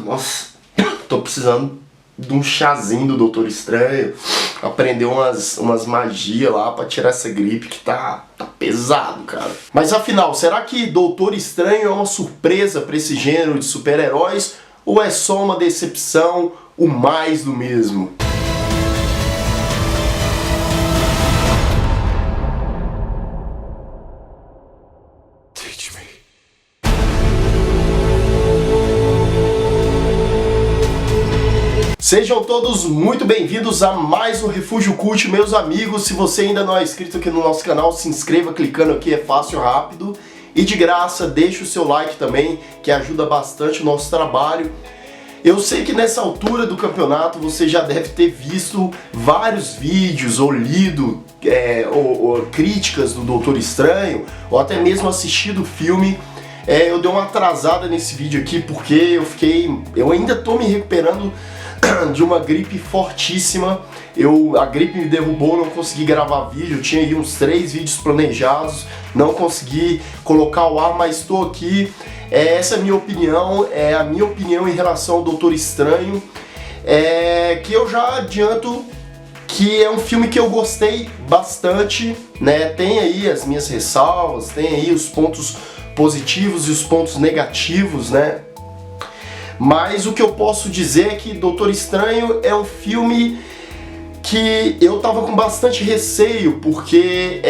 Nossa, tô precisando de um chazinho do Doutor Estranho. Aprender umas magias lá pra tirar essa gripe que tá pesado, cara. Mas afinal, será que Doutor Estranho é uma surpresa pra esse gênero de super-heróis? Ou é só uma decepção, o mais do mesmo? Sejam todos muito bem-vindos a mais um Refúgio Cult, meus amigos. Se você ainda não é inscrito aqui no nosso canal, se inscreva clicando aqui, é fácil, rápido e de graça. Deixe o seu like também, que ajuda bastante o nosso trabalho. Eu sei que nessa altura do campeonato você já deve ter visto vários vídeos ou lido ou críticas do Doutor Estranho, ou até mesmo assistido o filme. Eu dei uma atrasada nesse vídeo aqui porque eu ainda tô me recuperando de uma gripe fortíssima. A gripe me derrubou, não consegui gravar vídeo. Eu tinha aí uns 3 vídeos planejados, não consegui colocar ao ar, mas estou aqui. Essa é a minha opinião, em relação ao Doutor Estranho, que eu já adianto que é um filme que eu gostei bastante, né? Tem aí as minhas ressalvas, tem aí os pontos positivos e os pontos negativos, né? Mas o que eu posso dizer é que Doutor Estranho é um filme que eu tava com bastante receio, porque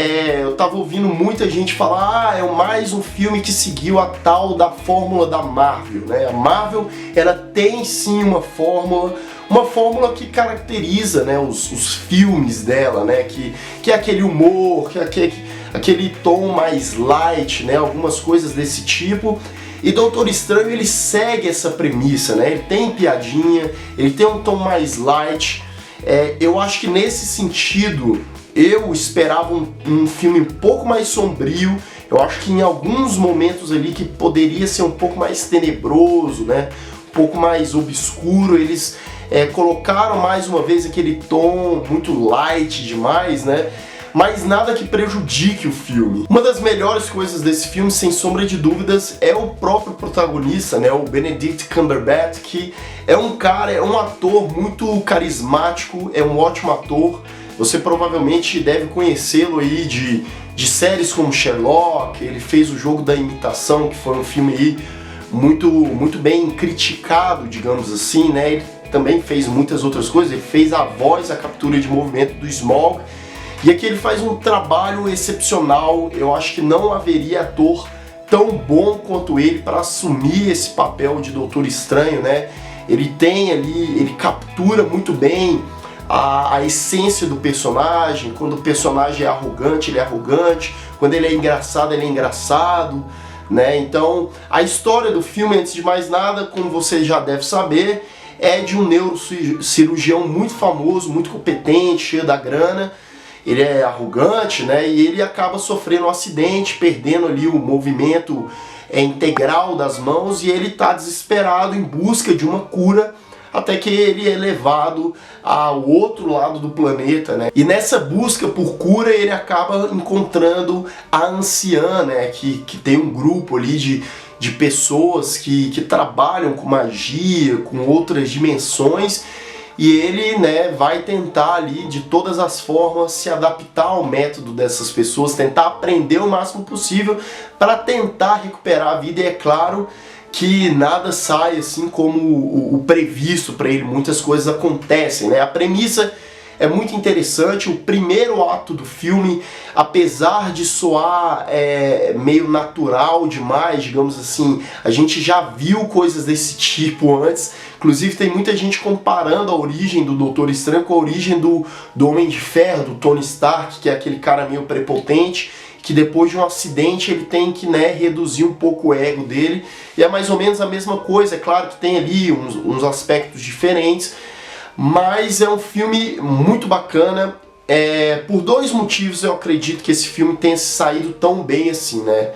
eu tava ouvindo muita gente falar: é mais um filme que seguiu a tal da fórmula da Marvel, né? A Marvel, ela tem sim uma fórmula que caracteriza, né, os filmes dela, né? Que é aquele humor, que é aquele tom mais light, né? Algumas coisas desse tipo. E Doutor Estranho, ele segue essa premissa, né? Ele tem piadinha, ele tem um tom mais light. Eu acho que nesse sentido, eu esperava um filme um pouco mais sombrio. Eu acho que em alguns momentos ali que poderia ser um pouco mais tenebroso, né? Um pouco mais obscuro. Eles colocaram mais uma vez aquele tom muito light demais, né? Mas nada que prejudique o filme. Uma das melhores coisas desse filme, sem sombra de dúvidas, é o próprio protagonista, né, o Benedict Cumberbatch, que é um ator muito carismático, é um ótimo ator. Você provavelmente deve conhecê-lo aí de séries como Sherlock. Ele fez o Jogo da Imitação, que foi um filme aí muito bem criticado, digamos assim, né? Ele também fez muitas outras coisas. Ele fez a voz, a captura de movimento do Smaug. E aqui ele faz um trabalho excepcional. Eu acho que não haveria ator tão bom quanto ele para assumir esse papel de Doutor Estranho, né? Ele captura muito bem a essência do personagem. Quando o personagem é arrogante, ele é arrogante. Quando ele é engraçado, ele é engraçado, né? Então, a história do filme, antes de mais nada, como você já deve saber, é de um neurocirurgião muito famoso, muito competente, cheio da grana. Ele é arrogante, né? E ele acaba sofrendo um acidente, perdendo ali o movimento integral das mãos, e ele está desesperado em busca de uma cura, até que ele é levado ao outro lado do planeta, né? E nessa busca por cura ele acaba encontrando a anciã, né? Que tem um grupo ali de pessoas que trabalham com magia, com outras dimensões. E ele, né, vai tentar ali de todas as formas se adaptar ao método dessas pessoas, tentar aprender o máximo possível para tentar recuperar a vida. E é claro que nada sai assim como o previsto para ele, muitas coisas acontecem, né? A premissa é muito interessante. O primeiro ato do filme, apesar de soar meio natural demais, digamos assim, a gente já viu coisas desse tipo antes. Inclusive tem muita gente comparando a origem do Doutor Estranho com a origem do Homem de Ferro, do Tony Stark, que é aquele cara meio prepotente, que depois de um acidente ele tem que, né, reduzir um pouco o ego dele. E é mais ou menos a mesma coisa. É claro que tem ali uns aspectos diferentes, mas é um filme muito bacana. Por 2 motivos eu acredito que esse filme tenha saído tão bem assim, né?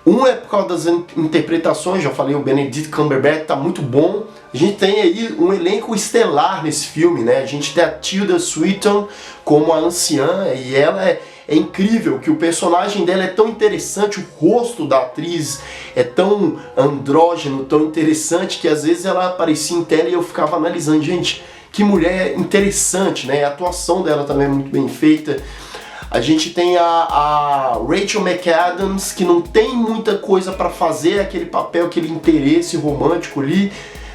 Um é por causa das interpretações, já falei, o Benedict Cumberbatch tá muito bom. A gente tem aí um elenco estelar nesse filme, né? A gente tem a Tilda Swinton como a anciã, e ela é incrível, que o personagem dela é tão interessante, o rosto da atriz é tão andrógeno, tão interessante, que às vezes ela aparecia em tela e eu ficava analisando, gente, que mulher interessante, né? A atuação dela também é muito bem feita. A gente tem a Rachel McAdams, que não tem muita coisa para fazer, aquele papel, aquele interesse romântico ali,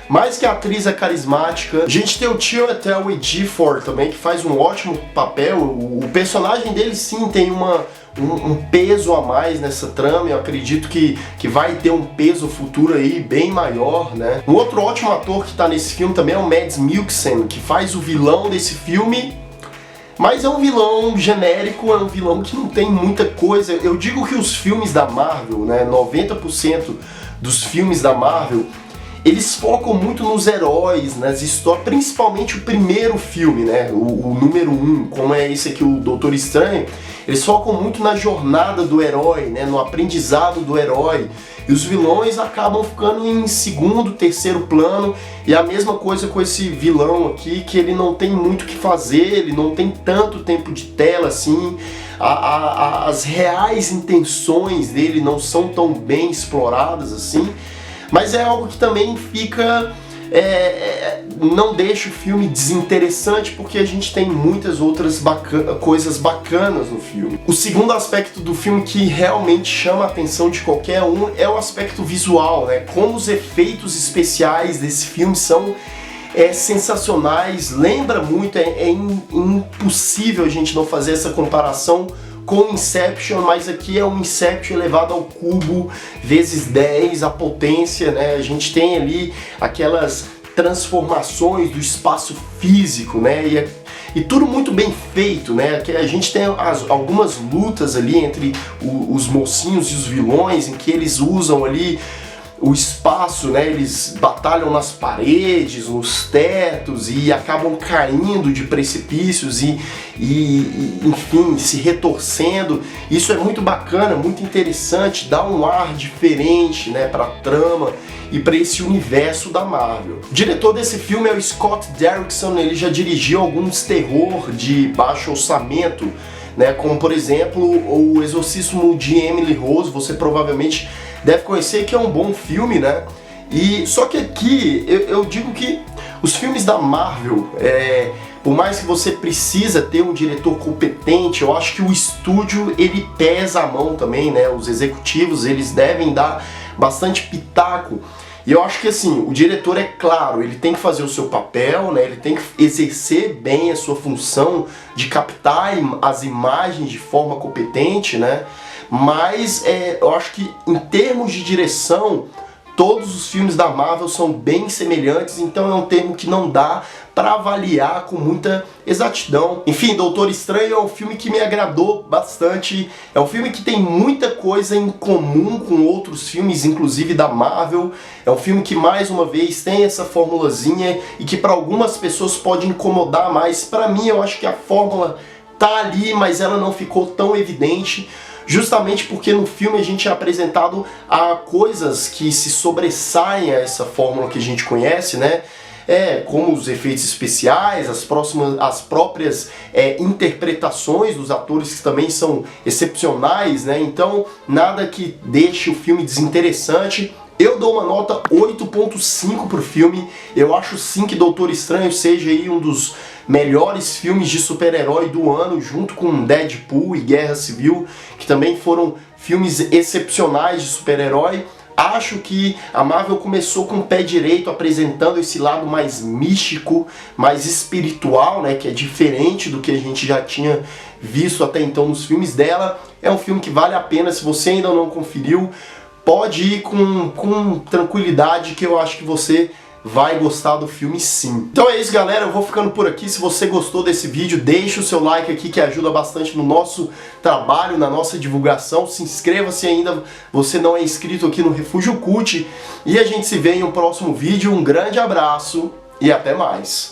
mas que a atriz é carismática. A gente tem o Chiwetel Ejiofor também, que faz um ótimo papel. O personagem dele sim tem um peso a mais nessa trama, eu acredito que vai ter um peso futuro aí bem maior, né? Um outro ótimo ator que tá nesse filme também é o Mads Mikkelsen, que faz o vilão desse filme, mas é um vilão genérico, é um vilão que não tem muita coisa. Eu digo que os filmes da Marvel, né, 90% dos filmes da Marvel, eles focam muito nos heróis, nas histórias, principalmente o primeiro filme, né, o número 1, como é esse aqui, o Doutor Estranho. Eles focam muito na jornada do herói, né, no aprendizado do herói. E os vilões acabam ficando em segundo, terceiro plano. E a mesma coisa com esse vilão aqui, que ele não tem muito o que fazer, ele não tem tanto tempo de tela assim. As reais intenções dele não são tão bem exploradas assim. Mas é algo que também fica... não deixa o filme desinteressante, porque a gente tem muitas outras coisas bacanas no filme. O segundo aspecto do filme que realmente chama a atenção de qualquer um é o aspecto visual, né? Como os efeitos especiais desse filme são sensacionais, lembra muito, é impossível a gente não fazer essa comparação com Inception, mas aqui é um Inception elevado ao cubo, vezes 10, a potência, né? A gente tem ali aquelas transformações do espaço físico, né? E tudo muito bem feito, né? A gente tem algumas lutas ali entre os mocinhos e os vilões, em que eles usam ali o espaço, né? Eles batalham nas paredes, nos tetos e acabam caindo de precipícios e enfim, se retorcendo. Isso é muito bacana, muito interessante, dá um ar diferente, né, para a trama e para esse universo da Marvel. O diretor desse filme é o Scott Derrickson. Ele já dirigiu alguns terror de baixo orçamento, né, como por exemplo O Exorcismo de Emily Rose. Você provavelmente deve conhecer, que é um bom filme, né? E só que aqui eu digo que os filmes da Marvel, por mais que você precisa ter um diretor competente, eu acho que o estúdio ele pesa a mão também, né? Os executivos eles devem dar bastante pitaco. E eu acho que assim, o diretor, é claro, ele tem que fazer o seu papel, né? Ele tem que exercer bem a sua função de captar as imagens de forma competente, né? Mas eu acho que em termos de direção, todos os filmes da Marvel são bem semelhantes, então é um termo que não dá para avaliar com muita exatidão. Enfim, Doutor Estranho é um filme que me agradou bastante, é um filme que tem muita coisa em comum com outros filmes, inclusive da Marvel. É um filme que, mais uma vez, tem essa formulazinha e que para algumas pessoas pode incomodar mais. Para mim, eu acho que a fórmula tá ali, mas ela não ficou tão evidente, justamente porque no filme a gente é apresentado a coisas que se sobressaem a essa fórmula que a gente conhece, né? Como os efeitos especiais, as próprias interpretações dos atores, que também são excepcionais, né? Então, nada que deixe o filme desinteressante. Eu dou uma nota 8.5 pro filme. Eu acho sim que Doutor Estranho seja aí um dos melhores filmes de super-herói do ano, junto com Deadpool e Guerra Civil, que também foram filmes excepcionais de super-herói. Acho que a Marvel começou com o pé direito, apresentando esse lado mais místico, mais espiritual, né, que é diferente do que a gente já tinha visto até então nos filmes dela. É um filme que vale a pena. Se você ainda não conferiu, pode ir com tranquilidade, que eu acho que você vai gostar do filme sim. Então é isso, galera, eu vou ficando por aqui. Se você gostou desse vídeo, deixa o seu like aqui, que ajuda bastante no nosso trabalho, na nossa divulgação. Se inscreva se ainda você não é inscrito aqui no Refúgio Cult. E a gente se vê em um próximo vídeo. Um grande abraço e até mais.